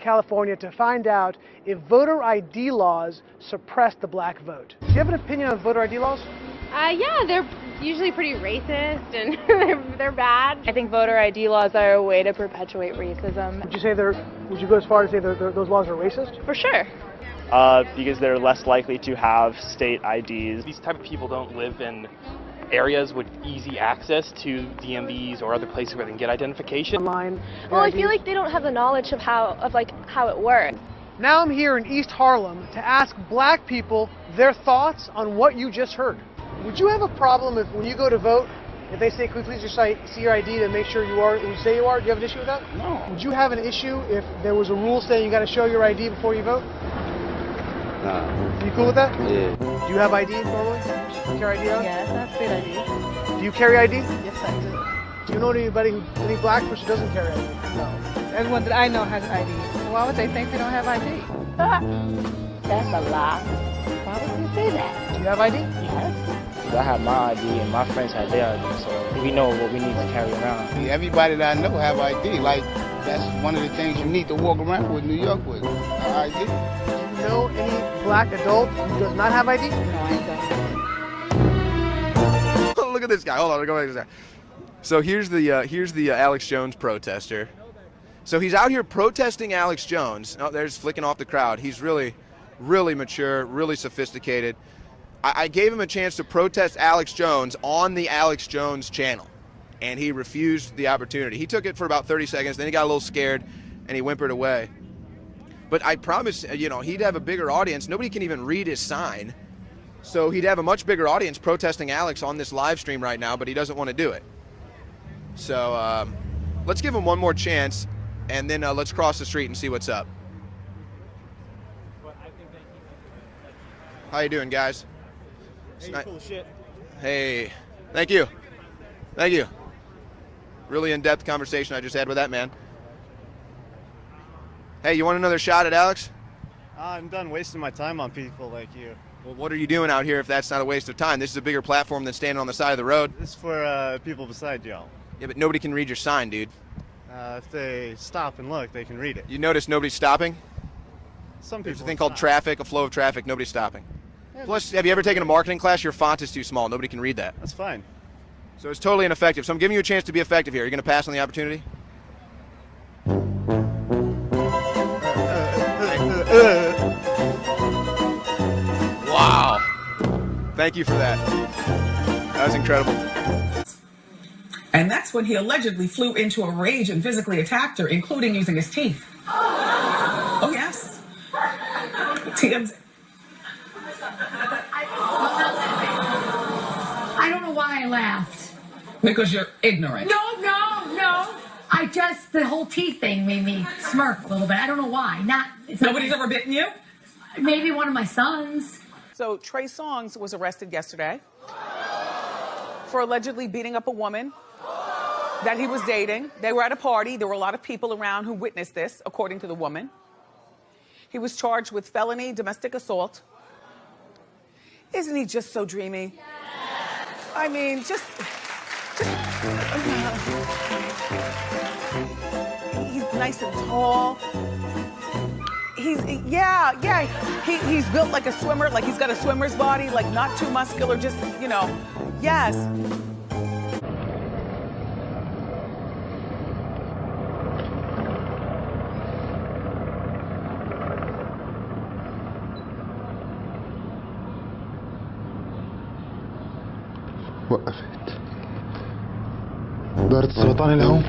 California to find out if voter ID laws suppress the black vote. Do you have an opinion on voter ID laws? Yeah, they're usually pretty racist and they're bad. I think voter ID laws are a way to perpetuate racism. Would you go as far as say those laws are racist? For sure. Because they're less likely to have state IDs. These type of people don't live in areas with easy access to DMVs or other places where they can get identification. Online. Well, I feel like they don't have the knowledge of how it works. Now I'm here in East Harlem to ask black people their thoughts on what you just heard. Would you have a problem if when you go to vote, if they say, "Could we please just see your ID to make sure you are who you say you are"? Do you have an issue with that? No. Would you have an issue if there was a rule saying you got to show your ID before you vote? Nah. You cool with that? Yeah. Do you have ID normally? Do you carry ID on? Yes, that's good ID. Do you carry ID? Yes, I do. Do you know anybody any black person who doesn't carry ID? No. Everyone that I know has ID. Why would they think they don't have ID? That's a lie. Why would you say that? Do you have ID? Yes. I have my ID and my friends have their ID, so we know what we need to carry around. Everybody that I know have ID. Like, that's one of the things you need to walk around with New York with, ID. Do you know any black adult who does not have ID? No, I don't. Look at this guy. Hold on, go back to this guy. So here's the Alex Jones protester. So he's out here protesting Alex Jones. Oh, there's flicking off the crowd. He's really, really mature, really sophisticated. I gave him a chance to protest Alex Jones on the Alex Jones channel, and he refused the opportunity. He took it for about 30 seconds, then he got a little scared, and he whimpered away. But I promise, he'd have a bigger audience. Nobody can even read his sign. So he'd have a much bigger audience protesting Alex on this live stream right now, but he doesn't want to do it. So let's give him one more chance, and then let's cross the street and see what's up. How you doing, guys? Hey, full of shit. Hey, thank you. Thank you. Really in-depth conversation I just had with that man. Hey, you want another shot at Alex? I'm done wasting my time on people like you. Well, what are you doing out here if that's not a waste of time? This is a bigger platform than standing on the side of the road. This is for people beside y'all. Yeah, but nobody can read your sign, dude. If they stop and look, they can read it. You notice nobody's stopping? Some people. There's a thing called traffic, a flow of traffic, nobody's stopping. Plus, have you ever taken a marketing class? Your font is too small. Nobody can read that. That's fine. So it's totally ineffective. So I'm giving you a chance to be effective here. Are you going to pass on the opportunity? Wow. Thank you for that. That was incredible. And that's when he allegedly flew into a rage and physically attacked her, including using his teeth. Oh, yes. TMZ. I don't know why I laughed. Because you're ignorant. No. The whole teeth thing made me smirk a little bit. I don't know why. Nobody's ever bitten you? Maybe one of my sons. So Trey Songz was arrested yesterday for allegedly beating up a woman that he was dating. They were at a party. There were a lot of people around who witnessed this, according to the woman. He was charged with felony domestic assault. Isn't he just so dreamy? Yes. I mean, just he's nice and tall. He's built like a swimmer, like he's got a swimmer's body, like not too muscular, just, yes. وقفت دارت السرطان لهون